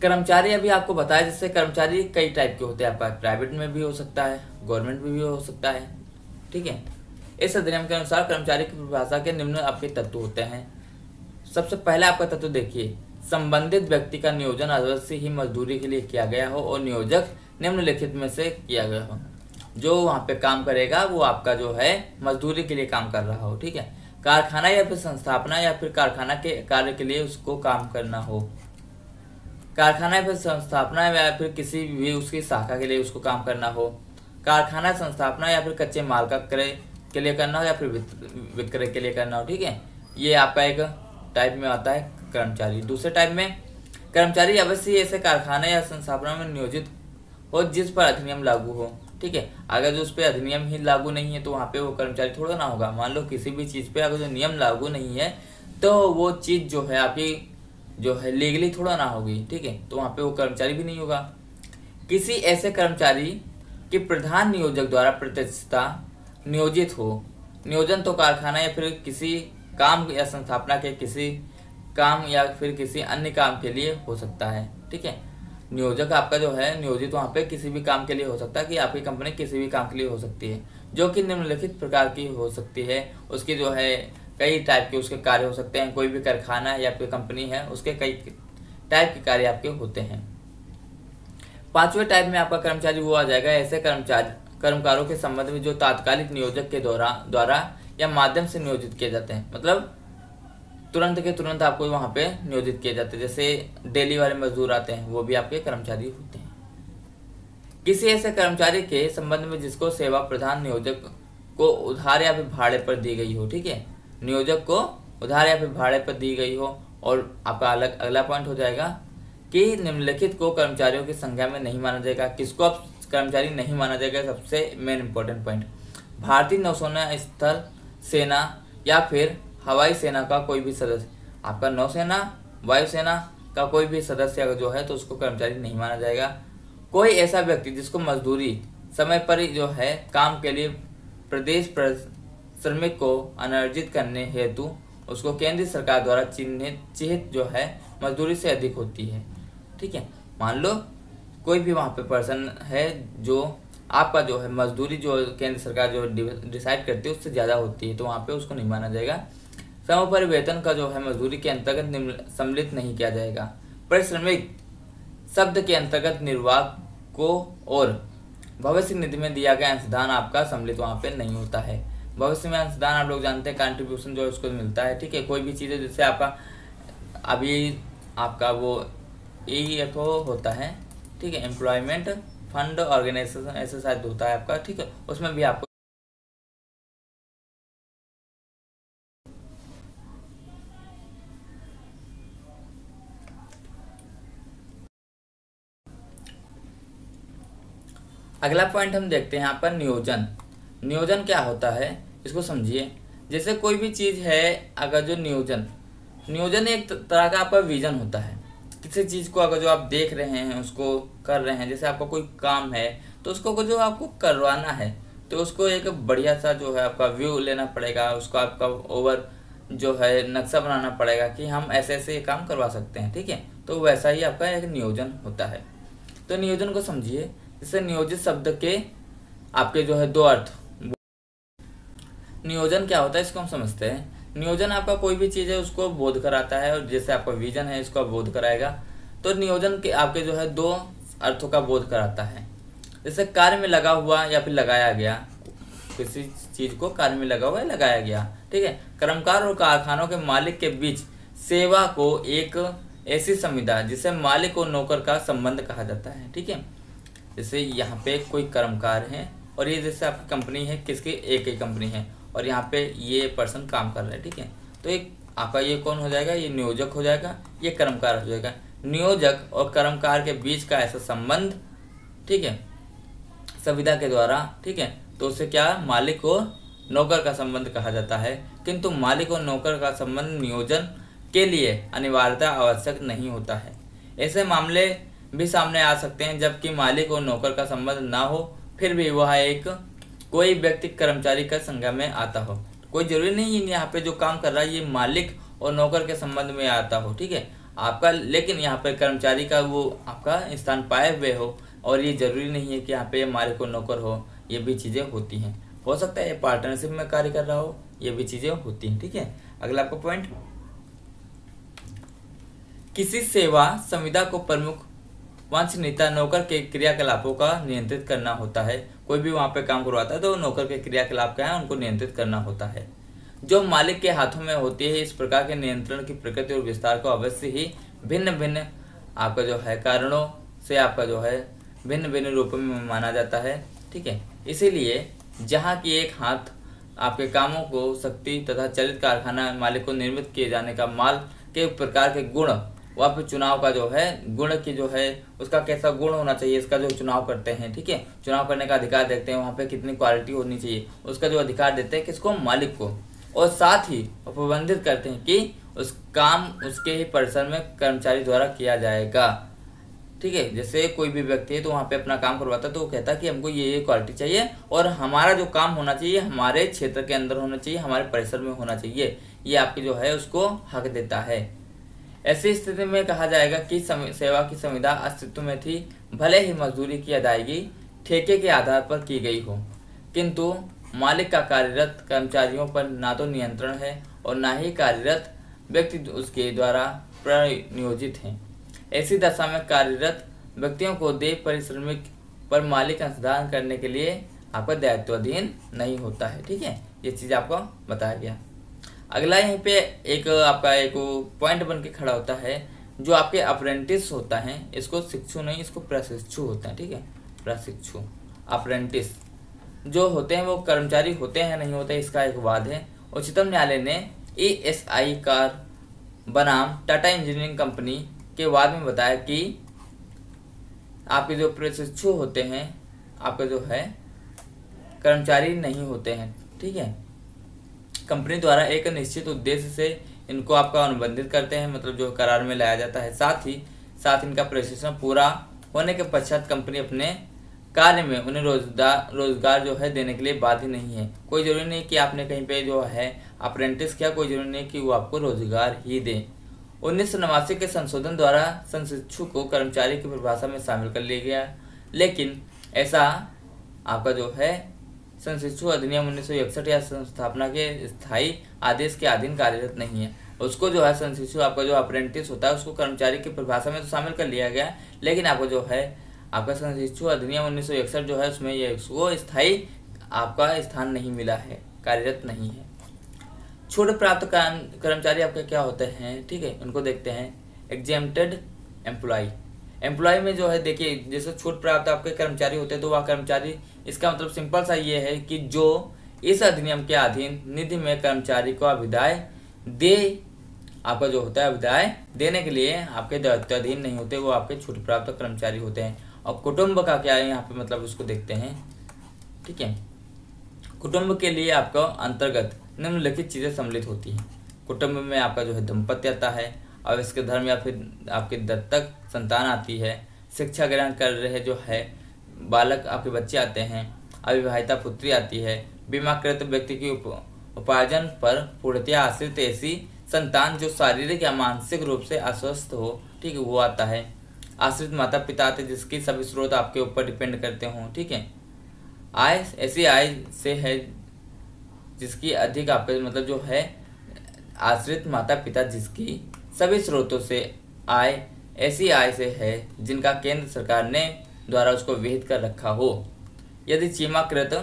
कर्मचारी अभी आपको बताया, जैसे कर्मचारी कई टाइप के होते हैं, आपका प्राइवेट में भी हो सकता है, गवर्नमेंट में भी हो सकता है। ठीक है, इस अधिनियम के अनुसार कर्मचारी की परिभाषा के निम्न आपके तत्व होते हैं। सबसे पहला आपका तत्व देखिए, संबंधित व्यक्ति का नियोजन अवश्य ही मजदूरी के लिए किया गया हो और नियोजक निम्नलिखित में से किया गया हो। जो वहाँ पे काम करेगा वो आपका जो है मजदूरी के लिए काम कर रहा हो। ठीक है, कारखाना या फिर संस्थापना या फिर कारखाना के कार्य के लिए उसको काम करना हो, कारखाना या फिर संस्थापना या फिर किसी भी उसकी शाखा के लिए उसको काम करना हो, कारखाना संस्थापना या फिर कच्चे माल का क्रय के लिए करना हो या फिर विक्रय के लिए करना हो। ठीक है, ये आपका एक टाइप में आता है कर्मचारी। दूसरे टाइप में कर्मचारी अवश्य ऐसे कारखाने या संस्थापना में नियोजित हो जिस पर अधिनियम लागू हो। ठीक है, अगर जो उस पर अधिनियम ही लागू नहीं है तो वहाँ पे वो कर्मचारी थोड़ा ना होगा। मान लो किसी भी चीज़ पे अगर जो नियम लागू नहीं है तो वो चीज़ जो है आपकी जो है लीगली थोड़ा ना होगी, ठीक है, तो वहाँ पे वो कर्मचारी भी नहीं होगा। किसी ऐसे कर्मचारी कि प्रधान नियोजक द्वारा प्रत्यक्षता नियोजित हो। नियोजन तो कारखाना या फिर किसी काम या संस्थापना के किसी काम या फिर किसी अन्य काम के लिए हो सकता है, ठीक है। नियोजक आपका जो है नियोजित वहाँ पे किसी भी काम के लिए हो सकता है, कि आपकी कंपनी किसी भी काम के लिए हो सकती है, जो कि निम्नलिखित प्रकार की हो सकती है। उसकी जो है कई टाइप के उसके कार्य हो सकते हैं। कोई भी कारखाना या फिर कंपनी है उसके कई टाइप के कार्य आपके होते हैं। पांचवें टाइप में आपका कर्मचारी वो आ जाएगा, ऐसे कर्मकारों के संबंध में जो तात्कालिक नियोजक के द्वारा या माध्यम से नियोजित किए जाते हैं। मतलब तुरंत के तुरंत आपको वहां पे नियोजित किए जाते हैं। जैसे डेली वाले मजदूर आते हैं, वो भी आपके कर्मचारी होते हैं। किसी ऐसे कर्मचारी के संबंध में जिसको सेवा प्रधान नियोजक को उधार या फिर भाड़े पर दी गई हो, ठीक है, नियोजक को उधार या फिर भाड़े पर दी गई हो। और आपका अगला पॉइंट हो जाएगा कि निम्नलिखित को कर्मचारियों की संख्या में नहीं माना जाएगा। किसको अब कर्मचारी नहीं माना जाएगा, सबसे मेन इंपॉर्टेंट पॉइंट, भारतीय नौसेना, स्थल सेना या फिर हवाई सेना का कोई भी सदस्य। आपका नौसेना, वायुसेना का कोई भी सदस्य जो है तो उसको कर्मचारी नहीं माना जाएगा। कोई ऐसा व्यक्ति जिसको मजदूरी समय पर ही जो है काम के लिए प्रदेश श्रमिक को अनर्जित करने हेतु उसको केंद्र सरकार द्वारा चिन्हित जो है मजदूरी से अधिक होती है, ठीक है। मान लो कोई भी वहाँ पे पर्सन है जो आपका जो है मजदूरी जो केंद्र सरकार जो डिसाइड करती है उससे ज़्यादा होती है, तो वहाँ पे उसको नहीं माना जाएगा। समोपरि वेतन का जो है मजदूरी के अंतर्गत सम्मिलित नहीं किया जाएगा। परिश्रमिक शब्द के अंतर्गत निर्वाह को और भविष्य निधि में दिया गया अंशदान आपका सम्मिलित वहाँ पे नहीं होता है। भविष्य में अंशदान आप लोग जानते हैं, कंट्रीब्यूशन जो उसको मिलता है, ठीक है। कोई भी चीज़ जैसे आपका अभी आपका वो EFO होता है, ठीक है, एम्प्लॉयमेंट फंड ऑर्गेनाइजेशन ऐसा शायद होता है आपका, ठीक है, उसमें भी आपको अगला पॉइंट हम देखते हैं यहाँ पर नियोजन। नियोजन क्या होता है इसको समझिए। जैसे कोई भी चीज़ है, अगर जो नियोजन एक तरह का आपका विजन होता है। किसी चीज़ को अगर जो आप देख रहे हैं उसको कर रहे हैं, जैसे आपका कोई काम है तो उसको जो आपको करवाना है तो उसको एक बढ़िया सा जो है आपका व्यू लेना पड़ेगा, उसको आपका ओवर जो है नक्शा बनाना पड़ेगा कि हम ऐसे ऐसे ये काम करवा सकते हैं, ठीक है। तो वैसा ही आपका एक नियोजन होता है। तो नियोजन को समझिए। जैसे नियोजित शब्द के आपके जो है दो अर्थ। नियोजन क्या होता है इसको हम समझते हैं। नियोजन आपका कोई भी चीज़ है उसको बोध कराता है, और जैसे आपका विजन है इसको बोध कराएगा। तो नियोजन के आपके जो है दो अर्थों का बोध कराता है। जैसे कार्य में लगा हुआ या फिर लगाया गया, किसी चीज को कार्य में लगा हुआ है लगाया गया, ठीक है। कर्मकार और कारखानों के मालिक के बीच सेवा को एक ऐसी संविदा जिसे मालिक और नौकर का संबंध कहा जाता है, ठीक है। जैसे यहाँ पे कोई कर्मकार है और ये जैसे आपकी कंपनी है, किसकी एक ही कंपनी है और यहाँ पे ये पर्सन काम कर रहा है, ठीक है। तो एक आपका ये कौन हो जाएगा, ये नियोजक हो जाएगा, ये कर्मकार हो जाएगा। नियोजक और कर्मकार के बीच का ऐसा संबंध, ठीक है, संविदा के द्वारा, ठीक है, तो उसे क्या मालिक और नौकर का संबंध कहा जाता है। किंतु मालिक और नौकर का संबंध नियोजन के लिए अनिवार्यता आवश्यक नहीं होता है। ऐसे मामले भी सामने आ सकते हैं जबकि मालिक और नौकर का संबंध ना हो, फिर भी वह एक कोई व्यक्ति कर्मचारी का संज्ञा में आता हो। कोई जरूरी नहीं है यहाँ पे जो काम कर रहा है ये मालिक और नौकर के संबंध में आता हो, ठीक है आपका, लेकिन यहाँ पे कर्मचारी का वो आपका स्थान पाए हुए हो, और ये जरूरी नहीं है कि यहाँ पे मालिक और नौकर हो, ये भी चीजें होती हैं। हो सकता है ये पार्टनरशिप में कार्य कर रहा हो, ये भी चीजें होती हैं, ठीक है। अगला आपका पॉइंट, किसी सेवा संविदा को प्रमुख वांछनीयता नौकर के क्रियाकलापों का नियंत्रित करना होता है। कोई भी वहां पे काम करवाता है तो नौकर के क्रियाकलाप क्या है उनको नियंत्रित करना होता है, जो मालिक के हाथों में होती है। इस प्रकार के नियंत्रण की प्रकृति और विस्तार को अवश्य ही भिन्न भिन्न आपका जो है कारणों से आपका जो है भिन्न भिन्न रूपों में माना जाता है, ठीक है। इसीलिए जहाँ की एक हाथ आपके कामों को शक्ति तथा चलित कारखाना मालिक को निर्मित किए जाने का माल के प्रकार के गुण, वहाँ पे चुनाव का जो है गुण की जो है उसका कैसा गुण होना चाहिए, इसका जो चुनाव करते हैं, ठीक है, चुनाव करने का अधिकार देखते हैं, वहाँ पे कितनी क्वालिटी होनी चाहिए उसका जो अधिकार देते हैं किसको, मालिक को, और साथ ही प्रबंधित करते हैं कि उस काम उसके ही परिसर में कर्मचारी द्वारा किया जाएगा। ठीक है, जैसे कोई भी व्यक्ति है तो वहाँ पे अपना काम करवाता है, तो वो कहता है कि हमको ये क्वालिटी चाहिए और हमारा जो काम होना चाहिए हमारे क्षेत्र के अंदर होना चाहिए, हमारे परिसर में होना चाहिए। ये आपकी जो है उसको हक देता है। ऐसी स्थिति में कहा जाएगा कि सेवा की संविदा अस्तित्व में थी, भले ही मजदूरी की अदायगी ठेके के आधार पर की गई हो, किंतु मालिक का कार्यरत कर्मचारियों पर ना तो नियंत्रण है और ना ही कार्यरत व्यक्ति उसके द्वारा प्रनियोजित हैं। ऐसी दशा में कार्यरत व्यक्तियों को देय पारिश्रमिक पर मालिक अंशदान करने के लिए आपका दायित्वाधीन नहीं होता है। ठीक है, ये चीज़ आपको बताया गया। अगला यहीं पे एक आपका एक पॉइंट बन के खड़ा होता है, जो आपके अप्रेंटिस होता है, इसको शिक्षु नहीं, इसको प्रशिक्षु होता है। ठीक है, प्रशिक्षु अप्रेंटिस जो होते हैं वो कर्मचारी होते हैं नहीं होते, इसका एक वाद है। उच्चतम न्यायालय ने ESI कार बनाम टाटा इंजीनियरिंग कंपनी के वाद में बताया कि आपके जो प्रशिक्षु होते हैं आपके जो है कर्मचारी नहीं होते हैं। ठीक है, कंपनी द्वारा एक निश्चित उद्देश्य से इनको आपका अनुबंधित करते हैं, मतलब जो करार में लाया जाता है। साथ इनका प्रशिक्षण पूरा होने के पश्चात कंपनी अपने कार्य में उन्हें रोजगार जो है देने के लिए बाध्य नहीं है। कोई जरूरी नहीं कि आपने कहीं पे जो है अप्रेंटिस किया, कोई जरूरी नहीं कि वो आपको रोजगार ही दे। 1989 के संशोधन द्वारा संशिक्षु को कर्मचारी की परिभाषा में शामिल कर लिया गया, लेकिन ऐसा आपका जो है संशिक्षु अधिनियम 1961 या संस्थापना के स्थायी आदेश के अधीन कार्यरत नहीं है। उसको जो है संशिक्षु आपका जो अप्रेंटिस होता है उसको कर्मचारी की परिभाषा में तो शामिल कर लिया गया, लेकिन आपको जो है आपका संशिक्षु अधिनियम 1961 जो है उसमें ये उसको स्थायी आपका स्थान नहीं मिला है, कार्यरत नहीं है। छूट प्राप्त कर्मचारी आपके क्या होते हैं? ठीक है, उनको देखते हैं। एग्जेम्प्टेड एम्प्लॉय में जो है देखिए, जैसे छूट प्राप्त आपके कर्मचारी होते हैं तो वह कर्मचारी, इसका मतलब सिंपल सा ये है कि जो इस अधिनियम के अधीन निधि में कर्मचारी को अभिदाय दे, आपका जो होता है अभिदाय देने के लिए आपके दायित्वाधीन नहीं होते, वो आपके छूट प्राप्त कर्मचारी होते हैं। और कुटुंब का क्या है यहाँ पे, मतलब उसको देखते हैं। ठीक है, कुटुंब के लिए आपका अंतर्गत निम्नलिखित चीजें सम्मिलित होती हैं। कुटुंब में आपका जो है दंपत्ति आता है, अवयस्क धर्म या फिर आपके दत्तक संतान आती है, शिक्षा ग्रहण कर रहे जो है बालक आपके बच्चे आते हैं, अविवाहिता पुत्री आती है, बीमाकृत व्यक्ति की उपार्जन पर पूर्णतया आश्रित ऐसी संतान जो शारीरिक या मानसिक रूप से अस्वस्थ हो, ठीक है, वो आता है। आश्रित माता पिता आते जिसकी सभी स्रोत आपके ऊपर डिपेंड करते हों। ठीक है, आय ऐसी आय से है जिसकी अधिक आपके मतलब जो है आश्रित माता पिता जिसकी सभी स्रोतों से आय ऐसी आय से है जिनका केंद्र सरकार ने द्वारा उसको विहित कर रखा हो। यदि बीमाकृत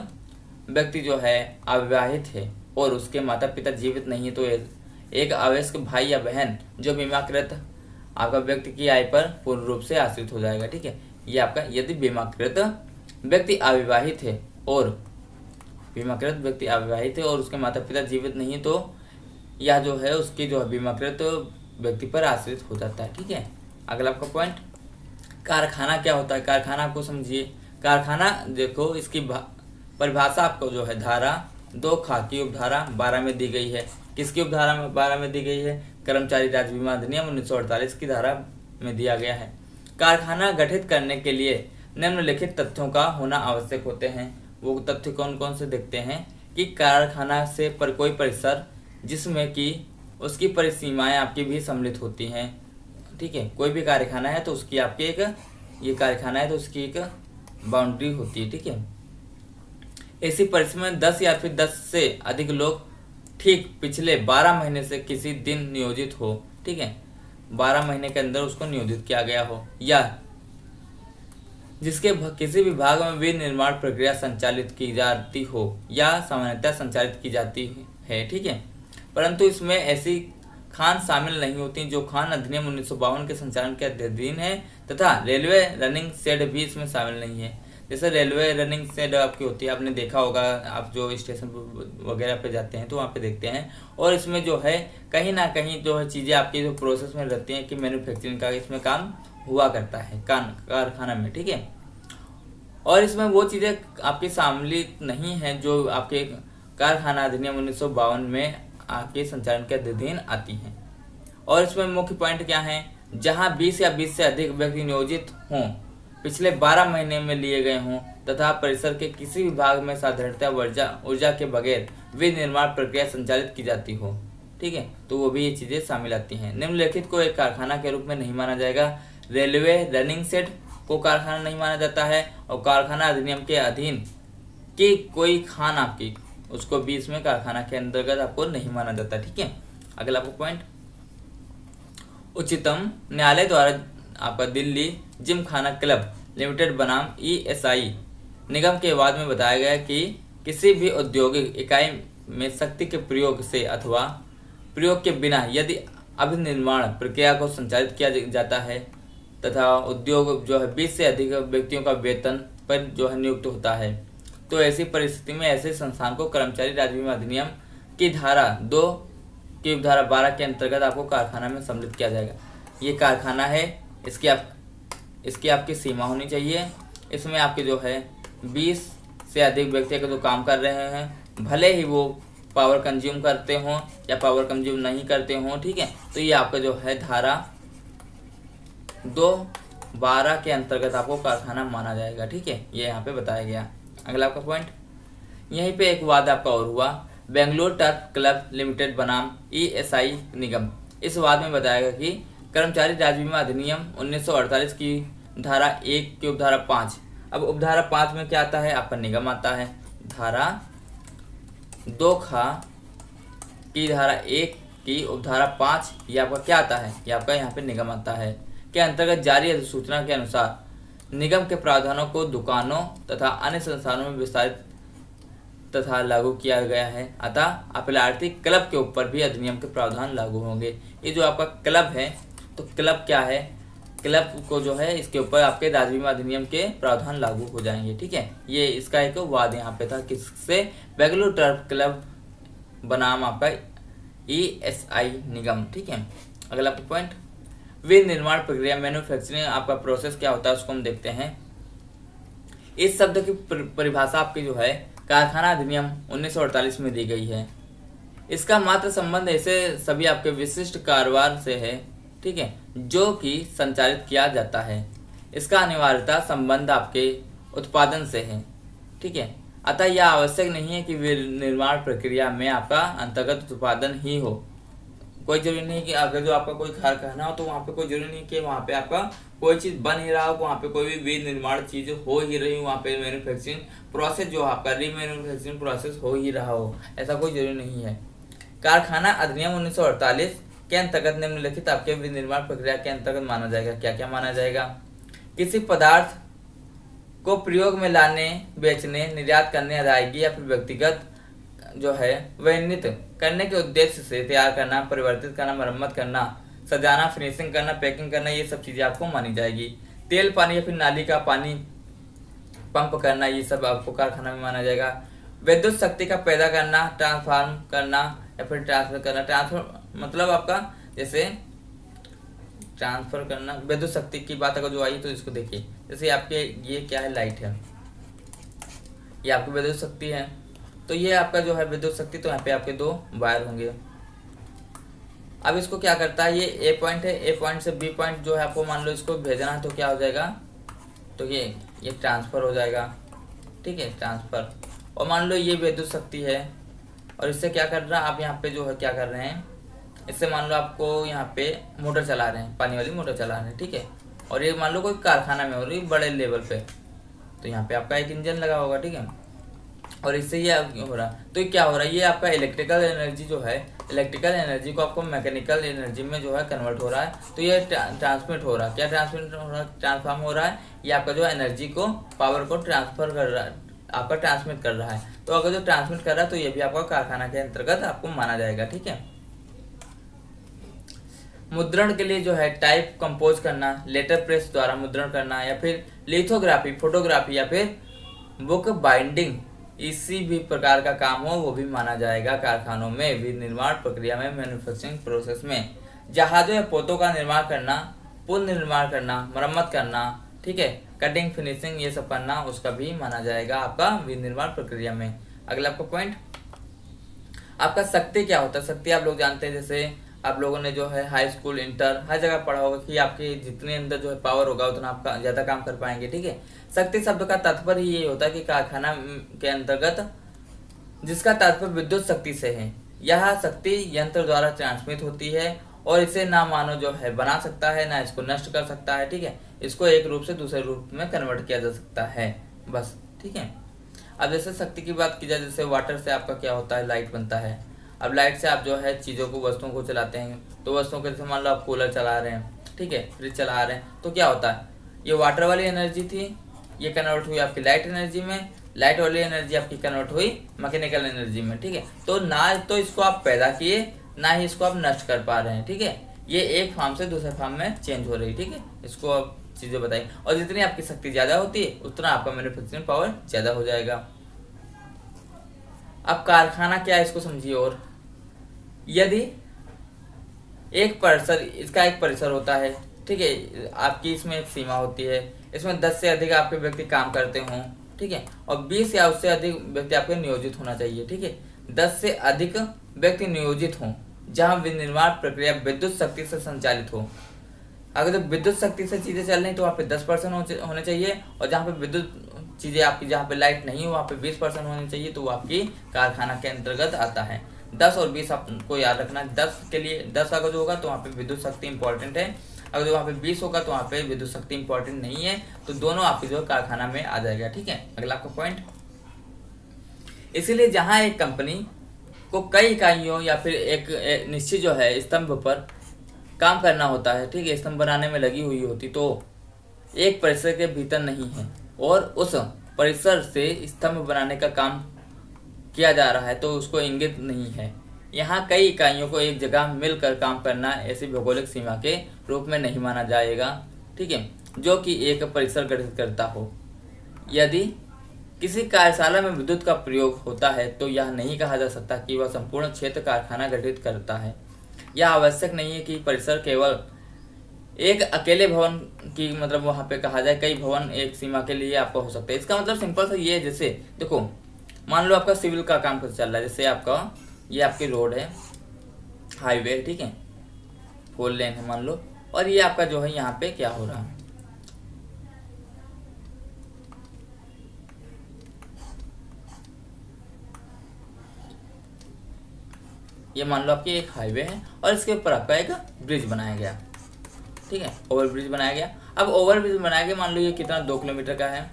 व्यक्ति जो है अविवाहित है और उसके माता पिता जीवित नहीं है तो एक अवयस्क भाई या बहन जो बीमाकृत आपका व्यक्ति की आय पर पूर्ण रूप से आश्रित हो जाएगा। ठीक है, ये आपका यदि बीमाकृत व्यक्ति अविवाहित है और उसके माता पिता जीवित नहीं तो यह जो है उसकी जो है बीमाकृत व्यक्ति पर आश्रित हो जाता है। ठीक है, अगला आपका पॉइंट कारखाना क्या होता है। कारखाना आपको समझिए, कारखाना देखो इसकी परिभाषा आपको जो है धारा 2 खा की उपधारा 12 में दी गई है। किसकी उपधारा में 12 में दी गई है? कर्मचारी राज्य बीमा अधिनियम 1948 की धारा में दिया गया है। कारखाना गठित करने के लिए निम्नलिखित तथ्यों का होना आवश्यक होते हैं। वो तथ्य कौन कौन से देखते हैं कि कारखाना से कोई परिसर जिसमें कि उसकी परिसीमाएं आपकी भी सम्मिलित होती हैं। ठीक है, कोई भी कारखाना है तो उसकी आपकी ये कारखाना है तो उसकी एक बाउंड्री होती है। ठीक है, ऐसी परिस्थिति में 10 या फिर 10 से अधिक लोग ठीक पिछले 12 महीने से किसी दिन नियोजित हो। ठीक है, 12 महीने के अंदर उसको नियोजित किया गया हो या जिसके किसी भी भाग में विनिर्माण प्रक्रिया संचालित की जाती हो या सामान्यतः संचालित की जाती है। ठीक है, परंतु इसमें ऐसी खान शामिल नहीं होती जो खान अधिनियम 1952 के संचालन के अधीन है, तथा रेलवे रनिंग शेड भी इसमें शामिल नहीं है। जैसे रेलवे रनिंग शेड आपकी होती है, आपने देखा होगा, आप जो स्टेशन वगैरह पे जाते हैं तो वहाँ पे देखते हैं, और इसमें जो है कहीं ना कहीं जो है चीज़ें आपकी जो प्रोसेस में रहती हैं कि मैन्युफैक्चरिंग का इसमें काम हुआ करता है कारखाना में। ठीक है, और इसमें वो चीज़ें आपकी सम्मिलित नहीं है जो आपके कारखाना अधिनियम 1952 में आपके संचालन के अधीन आती हैं। और इसमें मुख्य पॉइंट क्या है, जहां 20 या 20 से अधिक व्यक्ति नियोजित हों, पिछले 12 महीने में लिए गए हों तथा परिसर के किसी विभाग में साधारणतः ऊर्जा के बगैर विनिर्माण प्रक्रिया संचालित की जाती हो। ठीक है, तो वो भी ये चीजें शामिल आती हैं। निम्नलिखित को एक कारखाना के रूप में नहीं माना जाएगा। रेलवे रनिंग सेट को कारखाना नहीं माना जाता है, और कारखाना अधिनियम के अधीन की कोई खान आपकी उसको भी इसमें कारखाना के अंतर्गत आपको नहीं माना जाता। ठीक है, अगला आपको पॉइंट, उच्चतम न्यायालय द्वारा आपका दिल्ली जिमखाना क्लब लिमिटेड बनाम ESI निगम के वाद में बताया गया कि किसी भी औद्योगिक इकाई में शक्ति के प्रयोग से अथवा प्रयोग के बिना यदि अभिनिर्माण प्रक्रिया को संचालित किया जाता है तथा उद्योग जो है 20 से अधिक व्यक्तियों का वेतन पर जो है नियुक्त होता है, तो ऐसी परिस्थिति में ऐसे संस्थान को कर्मचारी राज्य बीमा अधिनियम की धारा 2 की धारा 12 के अंतर्गत आपको कारखाना में सम्मिलित किया जाएगा। ये कारखाना है, इसकी आपकी सीमा होनी चाहिए। इसमें आपके जो है 20 से अधिक व्यक्ति अगर जो काम कर रहे हैं, भले ही वो पावर कंज्यूम करते हों या पावर कंज्यूम नहीं करते हों। ठीक है, तो ये आपका जो है धारा 2(12) के अंतर्गत आपको कारखाना माना जाएगा। ठीक है, ये यहाँ पे बताया गया। अगला आपका पॉइंट, यहीं पे एक वाद आपका और हुआ, बेंगलोर टर्फ क्लब लिमिटेड बनाम ESI निगम। इस वाद में बताया गया कि कर्मचारी राज्य बीमा अधिनियम 1948 की धारा 1 की उपधारा 5, अब उपधारा 5 में क्या आता है, आपका निगम आता है। धारा 2 की धारा 1 की उपधारा 5 ये आपका क्या आता है, ये आपका यहाँ पे निगम आता है, के अंतर्गत जारी अधिसूचना के अनुसार निगम के प्रावधानों को दुकानों तथा अन्य संस्थानों में विस्तारित तथा लागू किया गया है। अतः अपीलार्थी क्लब के ऊपर भी अधिनियम के प्रावधान लागू होंगे। ये जो आपका क्लब है, तो क्लब क्या है, क्लब को जो है इसके ऊपर आपके राज्य बीमा अधिनियम के प्रावधान लागू हो जाएंगे। ठीक है, ये इसका एक वाद यहाँ पे था, किससे, बेंगलुरु टर्फ क्लब बनाम आपका ESI निगम। ठीक है, अगला पॉइंट, विनिर्माण प्रक्रिया मैन्युफैक्चरिंग आपका प्रोसेस क्या होता है उसको हम देखते हैं। इस शब्द की परिभाषा आपकी जो है कारखाना अधिनियम 1948 में दी गई है। इसका मात्र संबंध ऐसे सभी आपके विशिष्ट कारोबार से है, ठीक है, जो कि संचालित किया जाता है। इसका अनिवार्यता संबंध आपके उत्पादन से है। ठीक है, अतः यह आवश्यक नहीं है कि विनिर्माण प्रक्रिया में आपका अंतर्गत उत्पादन ही हो। कोई जरूरी नहीं कि अगर जो आपका कोई कारखाना हो तो वहाँ पे कोई जरूरी नहीं कि वहाँ पे आपका कोई चीज़ बन ही रहा हो, वहाँ पे कोई भी विनिर्माण चीज़ हो ही रही हो, वहाँ पे मैन्युफैक्चरिंग प्रोसेस जो आपका रीमैन्युफैक्चरिंग प्रोसेस हो ही रहा हो, ऐसा कोई जरूरी नहीं है। कारखाना अधिनियम 1948 के अंतर्गत निम्नलिखित आपके विनिर्माण प्रक्रिया के अंतर्गत माना जाएगा। क्या क्या माना जाएगा, किसी पदार्थ को प्रयोग में लाने, बेचने, निर्यात करने, अदायगी या फिर व्यक्तिगत जो है वर्णित करने के उद्देश्य से तैयार करना, परिवर्तित करना, मरम्मत करना, सजाना, फिनिशिंग करना, पैकिंग करना, ये सब चीजें आपको मानी जाएगी। तेल पानी या फिर नाली का पानी पंप करना, ये सब आपको कारखाना में माना जाएगा। विद्युत शक्ति का पैदा करना, ट्रांसफार्म करना या फिर ट्रांसफर करना, ट्रांसफर मतलब आपका जैसे ट्रांसफर करना, विद्युत शक्ति की बात अगर जो आई तो इसको देखिए, जैसे आपके ये क्या है, लाइट है, ये आपकी विद्युत शक्ति है, तो ये आपका जो है विद्युत शक्ति, तो यहाँ पे आपके 2 वायर होंगे। अब इसको क्या करता है, ये ए पॉइंट है, ए पॉइंट से बी पॉइंट जो है आपको मान लो इसको भेजना है, तो क्या हो जाएगा, तो ये ट्रांसफर हो जाएगा। ठीक है, ट्रांसफर। और मान लो ये विद्युत शक्ति है और इससे क्या कर रहा है, आप यहाँ पे जो है क्या कर रहे हैं, इससे मान लो आपको यहाँ पे मोटर चला रहे हैं, पानी वाली मोटर चला रहे हैं। ठीक है, और ये मान लो कोई कारखाना में हो रही बड़े लेवल पे, तो यहाँ पे आपका एक इंजन लगा होगा। ठीक है, और इससे ये हो रहा, तो ये क्या हो रहा है, ये आपका इलेक्ट्रिकल एनर्जी जो है, इलेक्ट्रिकल एनर्जी को आपको मैकेनिकल एनर्जी में जो है कन्वर्ट हो रहा है, तो ये ट्रांसमिट हो रहा है। क्या ट्रांसमिट हो रहा है, ट्रांसफॉर्म हो रहा है, ये आपका जो एनर्जी को, पावर को ट्रांसफर कर रहा है, आपका ट्रांसमिट कर रहा है। तो अगर जो ट्रांसमिट कर रहा है तो ये भी आपका कारखाना के अंतर्गत आपको माना जाएगा। ठीक है, मुद्रण के लिए जो है टाइप कंपोज करना, लेटर प्रेस द्वारा मुद्रण करना, या फिर लिथोग्राफी, फोटोग्राफी, या फिर बुक बाइंडिंग, इसी भी प्रकार का काम हो वो भी माना जाएगा कारखानों में, विनिर्माण प्रक्रिया में, मैन्युफैक्चरिंग प्रोसेस में। जहाजों या पोतों का निर्माण करना, पुनः निर्माण करना, मरम्मत करना, ठीक है, कटिंग, फिनिशिंग, ये सब करना, उसका भी माना जाएगा आपका विनिर्माण प्रक्रिया में। अगला आपका पॉइंट, आपका शक्ति क्या होता है। शक्ति आप लोग जानते हैं, जैसे आप लोगों ने जो है हाई स्कूल, इंटर, हर जगह पढ़ा होगा कि आपके जितने अंदर जो है पावर होगा उतना आप ज़्यादा काम कर पाएंगे। ठीक है, शक्ति शब्द का तात्पर्य ये होता है कि कारखाना के अंतर्गत जिसका तात्पर्य विद्युत शक्ति से है। यह शक्ति यंत्र द्वारा ट्रांसमिट होती है और इसे ना मानव जो है बना सकता है, ना इसको नष्ट कर सकता है। ठीक है, इसको एक रूप से दूसरे रूप में कन्वर्ट किया जा सकता है बस। ठीक है, अब जैसे शक्ति की बात की जाए, जैसे वाटर से आपका क्या होता है, लाइट बनता है। अब लाइट से आप जो है चीज़ों को, वस्तुओं को चलाते हैं। तो वस्तुओं के जैसे मान लो आप कूलर चला रहे हैं, ठीक है, फ्रिज चला रहे हैं, तो क्या होता है, ये वाटर वाली एनर्जी थी, ये कन्वर्ट हुई आपकी लाइट एनर्जी में, लाइट वाली एनर्जी आपकी कन्वर्ट हुई मैकेनिकल एनर्जी में। ठीक है, तो ना तो इसको आप पैदा किए, ना ही इसको आप नष्ट कर पा रहे हैं। ठीक है, ये एक फॉर्म से दूसरे फॉर्म में चेंज हो रही है। ठीक है, इसको आप चीज़ें बताइए, और जितनी आपकी शक्ति ज़्यादा होती है उतना आपका मैन्युफैक्चरिंग पावर ज़्यादा हो जाएगा। अब कारखाना क्या है इसको समझिए। और यदि एक परिसर, इसका एक परिसर होता है, ठीक है, आपकी इसमें एक सीमा होती है, इसमें 10 से अधिक आपके व्यक्ति काम करते हों, ठीक है, और 20 या उससे अधिक व्यक्ति आपके नियोजित होना चाहिए। ठीक है, 10 से अधिक व्यक्ति नियोजित हों जहां विनिर्माण प्रक्रिया विद्युत शक्ति से संचालित हो। अगर तो विद्युत शक्ति से चीजें चल रही तो वहाँ पे 10% होने चाहिए, और जहाँ पे विद्युत चीजें आपकी, जहाँ पे लाइट नहीं हो वहाँ पे 20% होनी चाहिए, तो वो आपकी कारखाना के अंतर्गत आता है। 10 और 20 आपको याद रखना। 10 के लिए 10 अगर जो होगा तो वहाँ पे विद्युत शक्ति इंपॉर्टेंट है, अगर वहाँ पे 20 होगा तो वहाँ पे विद्युत शक्ति इंपॉर्टेंट नहीं है, तो दोनों आपकी जो कारखाना में आ जाएगा। ठीक है, अगला आपका पॉइंट, इसीलिए जहाँ एक कंपनी को कई इकाइयों या फिर एक निश्चित जो है स्तंभ पर काम करना होता है, ठीक है, स्तंभ बनाने में लगी हुई होती, तो एक परिसर के भीतर नहीं है और उस परिसर से स्तंभ बनाने का काम किया जा रहा है, तो उसको इंगित नहीं है। यहाँ कई इकाइयों को एक जगह मिलकर काम करना ऐसी भौगोलिक सीमा के रूप में नहीं माना जाएगा, ठीक है, जो कि एक परिसर गठित करता हो। यदि किसी कार्यशाला में विद्युत का प्रयोग होता है तो यह नहीं कहा जा सकता कि वह संपूर्ण क्षेत्र कारखाना गठित करता है। यह आवश्यक नहीं है कि परिसर केवल एक अकेले भवन की, मतलब वहाँ पे कहा जाए कई भवन एक सीमा के लिए आपका हो सकता है। इसका मतलब सिंपल सा ये है, जैसे देखो मान लो आपका सिविल का काम चल रहा है, जैसे आपका ये आपकी रोड है, हाईवे, ठीक है, 4 लेन है मान लो, और ये आपका जो है यहाँ पे क्या हो रहा है, ये मान लो आपकी एक हाईवे है और इसके ऊपर आपका एक ब्रिज बनाया गया, ठीक है, ओवर ब्रिज बनाया गया। अब ओवर ब्रिज बनाया गया, मान लो ये कितना 2 किलोमीटर का है,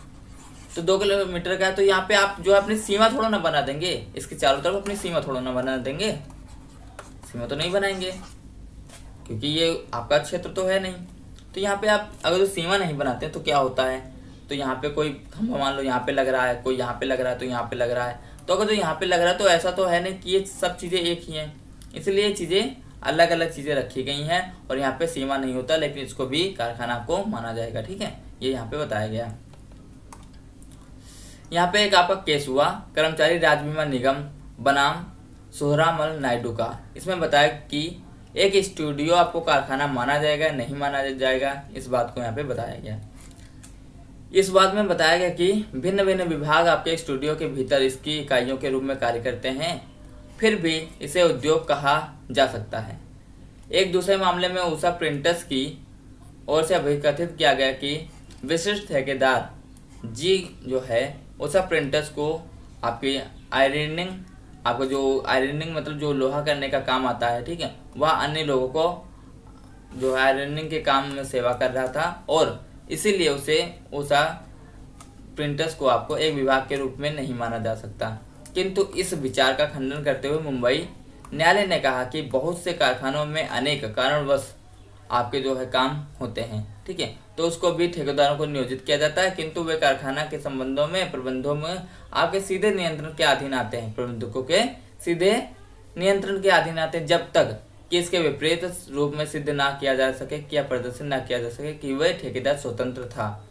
तो 2 किलोमीटर का है, तो यहाँ पे आप जो अपनी सीमा थोड़ा ना बना देंगे, इसके चारों तरफ अपनी सीमा थोड़ा ना बना देंगे, सीमा तो नहीं बनाएंगे क्योंकि ये आपका क्षेत्र तो है नहीं। तो यहाँ पे आप अगर जो सीमा नहीं बनाते तो क्या होता है, तो यहाँ पे कोई खंभा मान लो यहाँ पे लग रहा है, कोई यहाँ पे लग रहा है, तो यहाँ पे लग रहा है, तो अगर जो यहाँ पे लग रहा है तो ऐसा तो है नहीं कि ये सब चीज़ें एक ही हैं, इसलिए ये चीज़ें अलग अलग चीज़ें रखी गई हैं और यहाँ पे सीमा नहीं होता, लेकिन इसको भी कारखाना को माना जाएगा। ठीक है, ये यहाँ पे बताया गया। यहाँ पे एक आपका केस हुआ कर्मचारी राज्य बीमा निगम बनाम सोहरामल नायडू का। इसमें बताया कि एक स्टूडियो आपको कारखाना माना जाएगा नहीं माना जाएगा, इस बात को यहाँ पे बताया गया। इस बात में बताया गया कि भिन्न भिन्न विभाग आपके स्टूडियो के भीतर इसकी इकाइयों के रूप में कार्य करते हैं, फिर भी इसे उद्योग कहा जा सकता है। एक दूसरे मामले में उषा प्रिंटर्स की ओर से अभिकथित किया गया कि विशिष्ट ठेकेदार जी जो है उषा प्रिंटर्स को आपकी आयरनिंग, आपको जो आयरनिंग मतलब जो लोहा करने का काम आता है, ठीक है, वह अन्य लोगों को जो आयरनिंग के काम में सेवा कर रहा था और इसीलिए उसे उषा प्रिंटर्स को आपको एक विभाग के रूप में नहीं माना जा सकता। किंतु इस विचार का खंडन करते हुए मुंबई न्यायालय ने कहा कि बहुत से कारखानों में अनेक कारणवश आपके जो है काम होते हैं, ठीक है, तो उसको भी ठेकेदारों को नियोजित किया जाता है, किंतु वे कारखाना के संबंधों में प्रबंधों में आपके सीधे नियंत्रण के अधीन आते हैं, प्रबंधकों के सीधे नियंत्रण के अधीन आते हैं, जब तक कि इसके विपरीत रूप में सिद्ध ना किया जा सके कि या प्रदर्शन ना किया जा सके कि वह ठेकेदार स्वतंत्र था।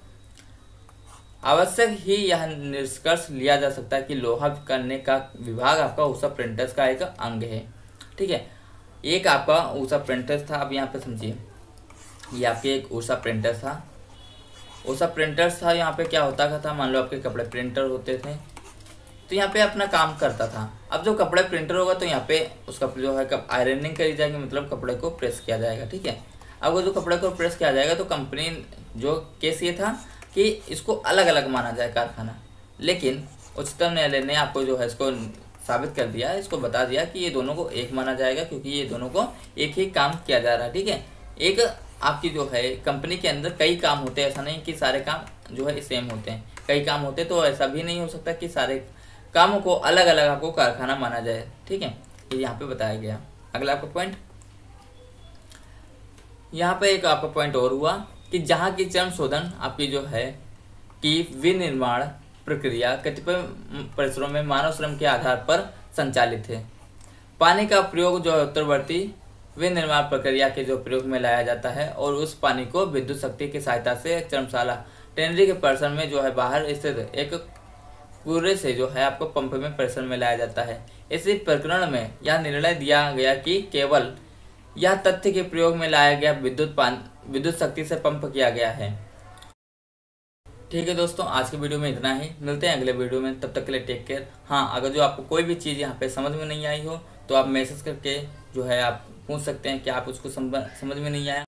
आवश्यक ही यह निष्कर्ष लिया जा सकता है कि लोहा करने का विभाग आपका उषा प्रिंटर्स का एक अंग है। ठीक है, एक आपका उषा प्रिंटर्स था। अब यहाँ पे समझिए, ये आपके एक उषा प्रिंटर्स था। उषा प्रिंटर्स था, यहाँ पे क्या होता था, मान लो आपके कपड़े प्रिंटर होते थे, तो यहाँ पे अपना काम करता था। अब जो कपड़े प्रिंटर होगा तो यहाँ पे उसका जो है आयरनिंग करी जाएगी, मतलब कपड़े को प्रेस किया जाएगा, ठीक है। अब वो जो कपड़े को प्रेस किया जाएगा तो कंपनी जो केस ये था कि इसको अलग अलग माना जाए कारखाना, लेकिन उच्चतम न्यायालय ने आपको जो है इसको साबित कर दिया, इसको बता दिया कि ये दोनों को एक माना जाएगा, क्योंकि ये दोनों को एक ही काम किया जा रहा है, ठीक है। एक आपकी जो है कंपनी के अंदर कई काम होते हैं, ऐसा नहीं कि सारे काम जो है सेम होते हैं, कई काम होते हैं, तो ऐसा भी नहीं हो सकता कि सारे कामों को अलग अलग आपको कारखाना माना जाए, ठीक है। ये यहाँ पे बताया गया। अगला आपका पॉइंट, यहाँ पे एक आपका पॉइंट और हुआ कि जहाँ की चर्म शोधन आपकी जो है कि विनिर्माण प्रक्रिया कतिपय परिसरों में मानव श्रम के आधार पर संचालित है। पानी का प्रयोग जो है उत्तरवर्ती विनिर्माण प्रक्रिया के जो प्रयोग में लाया जाता है और उस पानी को विद्युत शक्ति की सहायता से चर्मशाला टेनरी के परिसर में जो है बाहर स्थित एक कुएं से जो है आपको पंप में परिसर में लाया जाता है। इसी प्रकरण में यह निर्णय दिया गया कि केवल यह तथ्य के प्रयोग में लाया गया विद्युत शक्ति से पंप किया गया है। ठीक है दोस्तों, आज के वीडियो में इतना ही, मिलते हैं अगले वीडियो में, तब तक के लिए टेक केयर। हाँ, अगर जो आपको कोई भी चीज़ यहाँ पे समझ में नहीं आई हो तो आप मैसेज करके जो है आप पूछ सकते हैं कि आप उसको समझ में नहीं आया।